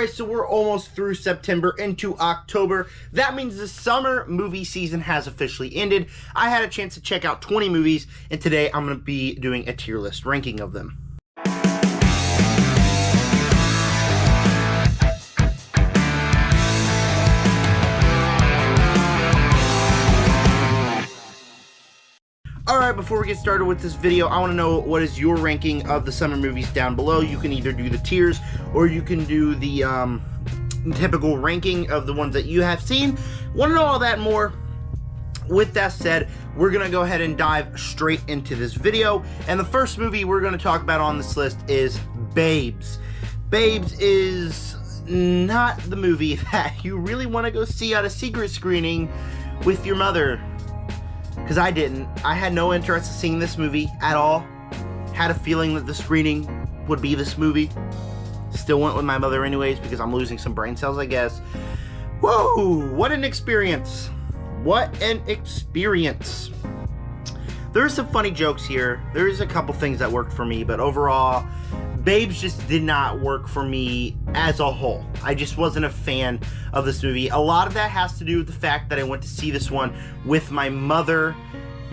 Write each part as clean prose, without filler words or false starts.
Alright, so we're almost through September into October. That means the summer movie season has officially ended. I had a chance to check out 20 movies, and today I'm going to be doing a tier list ranking of them. Alright, before we get started with this video, I want to know what is your ranking of the summer movies down below. You can either do the tiers, or you can do the typical ranking of the ones that you have seen. Want to know all that and more? With that said, we're going to go ahead and dive straight into this video. And the first movie we're going to talk about on this list is Babes. Babes is not the movie that you really want to go see at a secret screening with your mother. Because I didn't. I had no interest in seeing this movie at all. Had a feeling that the screening would be this movie. Still went with my mother anyways because I'm losing some brain cells, I guess. Whoa! What an experience. What an experience. There's some funny jokes here. There's a couple things that worked for me, but overall, Babes just did not work for me as a whole. I just wasn't a fan of this movie. A lot of that has to do with the fact that I went to see this one with my mother,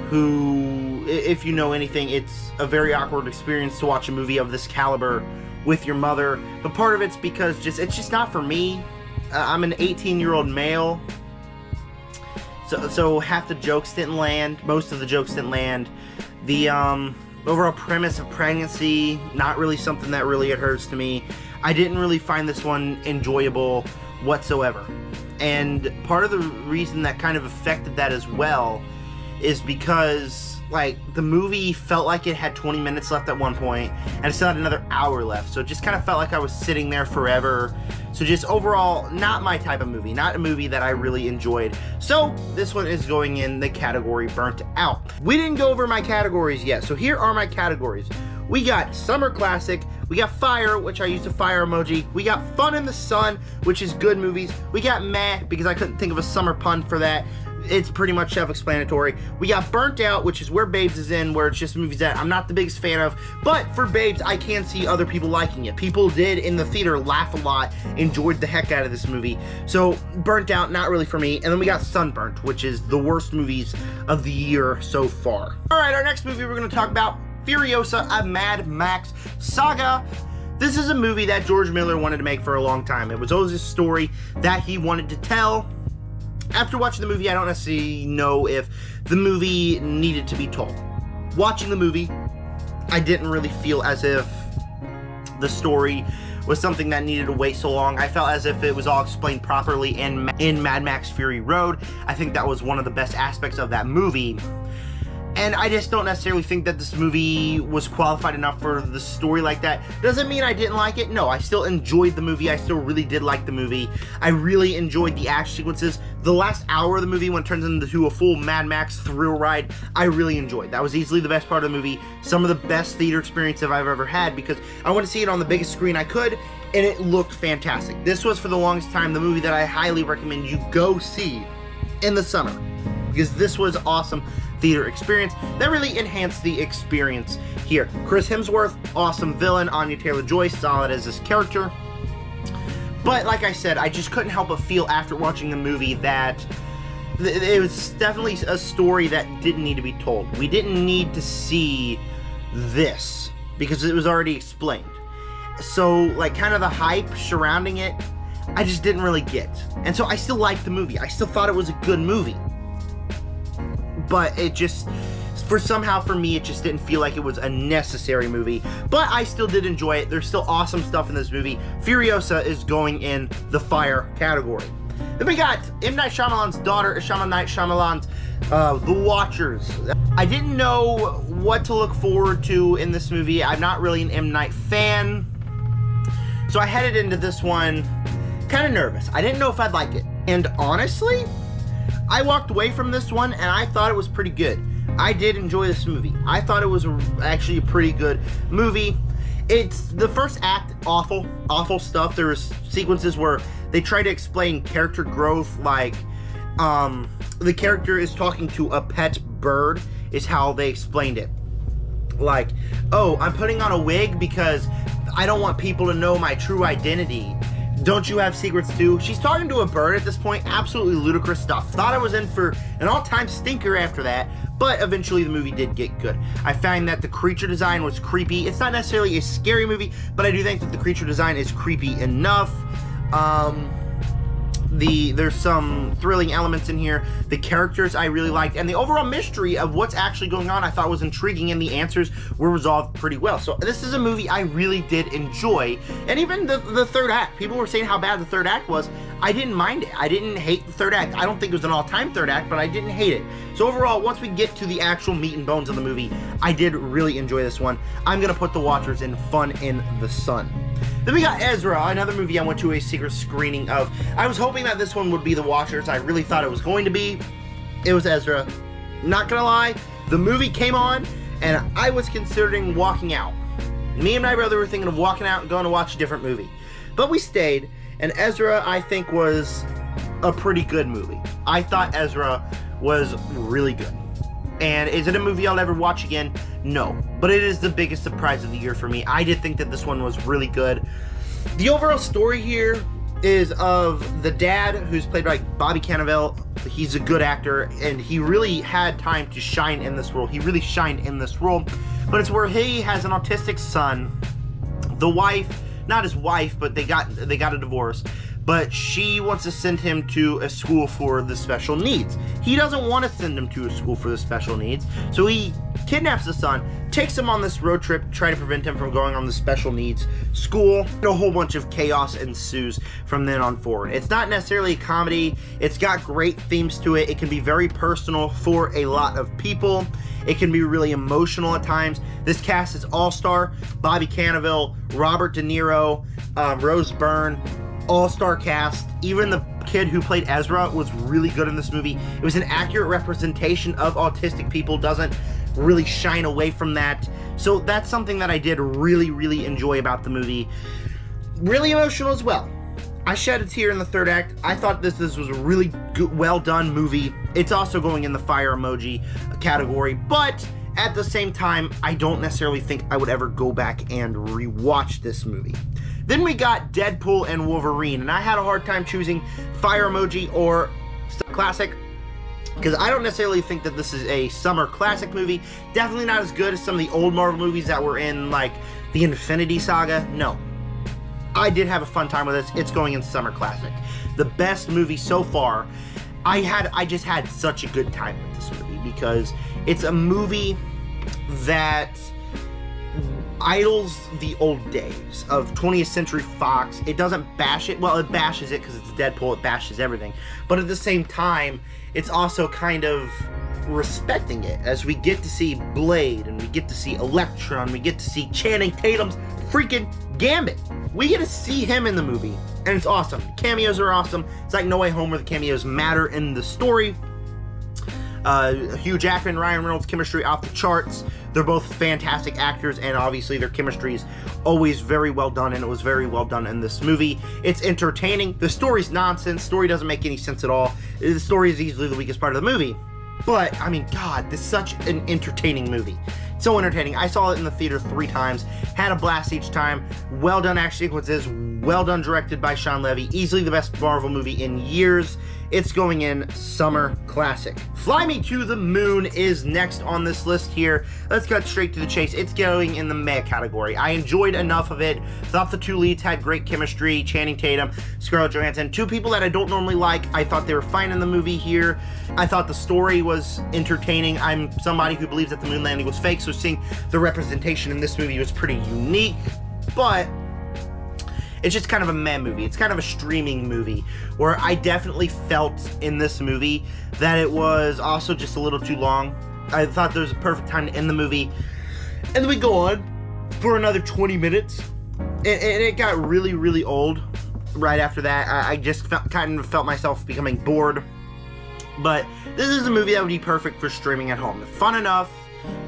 who, if you know anything, it's a very awkward experience to watch a movie of this caliber with your mother. But part of it's because it's just not for me. I'm an 18-year-old male. So half the jokes didn't land. Most of the jokes didn't land. The overall premise of pregnancy, not really something that really adheres to me. I didn't really find this one enjoyable whatsoever. And part of the reason that kind of affected that as well is because, like, the movie felt like it had 20 minutes left at one point, and it still had another hour left. So it just kind of felt like I was sitting there forever. So just overall, not my type of movie. Not a movie that I really enjoyed. So this one is going in the category burnt out. We didn't go over my categories yet. So here are my categories. We got Summer Classic. We got Fire, which I used a fire emoji. We got Fun in the Sun, which is good movies. We got Meh, because I couldn't think of a summer pun for that. It's pretty much self-explanatory. We got Burnt Out, which is where Babes is in, where it's just movies that I'm not the biggest fan of. But for Babes, I can see other people liking it. People did in the theater laugh a lot, enjoyed the heck out of this movie. So Burnt Out, not really for me. And then we got Sunburnt, which is the worst movies of the year so far. Alright, our next movie we're going to talk about, Furiosa, a Mad Max saga. This is a movie that George Miller wanted to make for a long time. It was always a story that he wanted to tell. After watching the movie, I don't necessarily know if the movie needed to be told. Watching the movie, I didn't really feel as if the story was something that needed to wait so long. I felt as if it was all explained properly in Mad Max Fury Road. I think that was one of the best aspects of that movie. And I just don't necessarily think that this movie was qualified enough for the story like that. Doesn't mean I didn't like it. No, I still enjoyed the movie. I still really did like the movie. I really enjoyed the action sequences. The last hour of the movie, when it turns into a full Mad Max thrill ride, I really enjoyed. That was easily the best part of the movie. Some of the best theater experience I've ever had, because I went to see it on the biggest screen I could, and it looked fantastic. This was, for the longest time, the movie that I highly recommend you go see in the summer, because this was awesome theater experience that really enhanced the experience here. Chris Hemsworth, awesome villain. Anya Taylor-Joy, solid as this character. But like I said, I just couldn't help but feel after watching the movie that it was definitely a story that didn't need to be told. We didn't need to see this because it was already explained. So, like, kind of the hype surrounding it, I just didn't really get. And so I still liked the movie. I still thought it was a good movie. But it just, somehow for me, it just didn't feel like it was a necessary movie. But I still did enjoy it. There's still awesome stuff in this movie. Furiosa is going in the Fire category. Then we got M. Night Shyamalan's daughter, M. Night Shyamalan's The Watchers. I didn't know what to look forward to in this movie. I'm not really an M. Night fan. So I headed into this one kind of nervous. I didn't know if I'd like it. And honestly, I walked away from this one and I thought it was pretty good. I did enjoy this movie. I thought it was actually a pretty good movie. It's the first act, awful stuff. There was sequences where they try to explain character growth, like the character is talking to a pet bird, is how they explained it. Like, oh, I'm putting on a wig because I don't want people to know my true identity. Don't You Have Secrets Too? She's talking to a bird at this point. Absolutely ludicrous stuff. Thought I was in for an all-time stinker after that, but eventually the movie did get good. I find that the creature design was creepy. It's not necessarily a scary movie, but I do think that the creature design is creepy enough. There's some thrilling elements in here. The characters I really liked, and the overall mystery of what's actually going on I thought was intriguing, and the answers were resolved pretty well. So this is a movie I really did enjoy. And even the third act, people were saying how bad the third act was. I didn't mind it. I didn't hate the third act. I don't think it was an all-time third act, but I didn't hate it. So overall, once we get to the actual meat and bones of the movie, I did really enjoy this one. I'm gonna put The Watchers in Fun in the Sun. Then we got Ezra, another movie I went to a secret screening of. I was hoping that this one would be The Watchers. I really thought it was going to be. It was Ezra. Not gonna lie, the movie came on, and I was considering walking out. Me and my brother were thinking of walking out and going to watch a different movie. But we stayed, and Ezra, I think, was a pretty good movie. I thought Ezra was really good. And is it a movie I'll ever watch again? No. But it is the biggest surprise of the year for me. I did think that this one was really good. The overall story here is of the dad, who's played by Bobby Cannavale. He's a good actor, and he really had time to shine in this role. He really shined in this role. But it's where he has an autistic son. The wife, not his wife, but they got a divorce. But she wants to send him to a school for the special needs. He doesn't want to send him to a school for the special needs, so he kidnaps the son, takes him on this road trip to try to prevent him from going on the special needs school. A whole bunch of chaos ensues from then on forward. It's not necessarily a comedy. It's got great themes to it. It can be very personal for a lot of people. It can be really emotional at times. This cast is all-star. Bobby Cannavale, Robert De Niro, Rose Byrne, all-star cast. Even the kid who played Ezra was really good in this movie. It was an accurate representation of autistic people, doesn't really shine away from that. So that's something that I did really, really enjoy about the movie. Really emotional as well. I shed a tear in the third act. I thought this was a really good, well-done movie. It's also going in the fire emoji category, but at the same time, I don't necessarily think I would ever go back and rewatch this movie. Then we got Deadpool and Wolverine, and I had a hard time choosing fire emoji or classic, because I don't necessarily think that this is a summer classic movie. Definitely not as good as some of the old Marvel movies that were in, like, the Infinity Saga. No. I did have a fun time with this. It's going in summer classic. The best movie so far. I just had such a good time with this movie, because it's a movie that idols the old days of 20th Century Fox. It doesn't bash it. Well, it bashes it because it's Deadpool. It bashes everything. But at the same time, it's also kind of respecting it, as we get to see Blade, and we get to see Elektra, and we get to see Channing Tatum's freaking Gambit. We get to see him in the movie, and it's awesome. Cameos are awesome. It's like No Way Home, where the cameos matter in the story. Hugh Jackman and Ryan Reynolds' chemistry off the charts. They're both fantastic actors, and obviously their chemistry is always very well done, and it was very well done in this movie. It's entertaining. The story's nonsense. Story doesn't make any sense at all. The story is easily the weakest part of the movie. But, I mean, God, this is such an entertaining movie. So entertaining. I saw it in the theater 3 times. Had a blast each time. Well done action sequences. Well done directed by Sean Levy. Easily the best Marvel movie in years. It's going in summer classic. Fly Me to the Moon is next on this list here. Let's cut straight to the chase. It's going in the meh category. I enjoyed enough of it. Thought the 2 leads had great chemistry. Channing Tatum, Scarlett Johansson. 2 people that I don't normally like. I thought they were fine in the movie here. I thought the story was entertaining. I'm somebody who believes that the moon landing was fake, so seeing the representation in this movie was pretty unique. But it's just kind of a meh movie. It's kind of a streaming movie, where I definitely felt in this movie that it was also just a little too long. I thought there was a perfect time to end the movie. And then we go on for another 20 minutes. And it got really, really old right after that. I just kind of felt myself becoming bored. But this is a movie that would be perfect for streaming at home. Fun enough.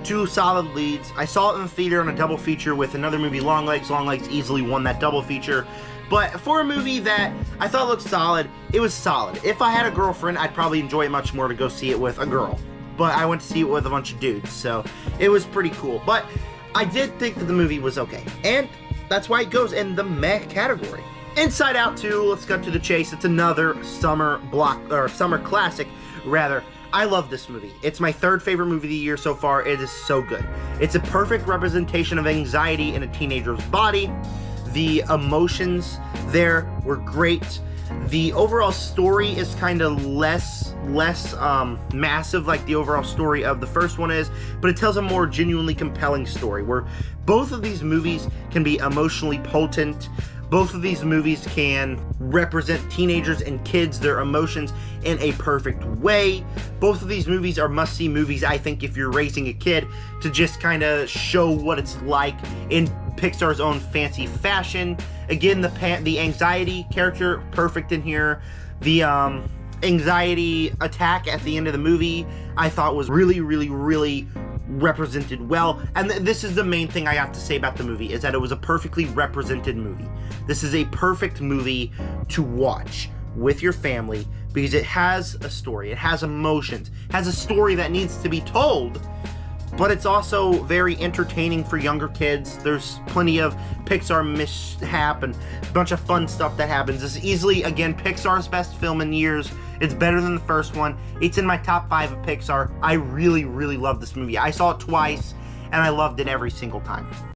2 solid leads. I saw it in the theater on a double feature with another movie, Longlegs. Longlegs easily won that double feature. But for a movie that I thought looked solid, it was solid. If I had a girlfriend, I'd probably enjoy it much more to go see it with a girl. But I went to see it with a bunch of dudes, so it was pretty cool. But I did think that the movie was okay. And that's why it goes in the meh category. Inside Out 2, let's cut to the chase. It's another summer classic, rather. I love this movie. It's my third favorite movie of the year so far. It is so good. It's a perfect representation of anxiety in a teenager's body. The emotions there were great. The overall story is kind of less massive like the overall story of the first one is, but it tells a more genuinely compelling story where both of these movies can be emotionally potent. Both of these movies can represent teenagers and kids, their emotions, in a perfect way. Both of these movies are must-see movies, I think, if you're raising a kid, to just kind of show what it's like in Pixar's own fancy fashion. Again, the anxiety character, perfect in here. The anxiety attack at the end of the movie, I thought was really, really, really represented well. And this is the main thing I have to say about the movie, is that it was a perfectly represented movie. This is a perfect movie to watch with your family because it has a story, it has emotions, it has a story that needs to be told, but it's also very entertaining for younger kids. There's plenty of Pixar mishap and a bunch of fun stuff that happens. This is easily, again, Pixar's best film in years. It's better than the first one. It's in my top 5 of Pixar. I really, really love this movie. I saw it twice, and I loved it every single time.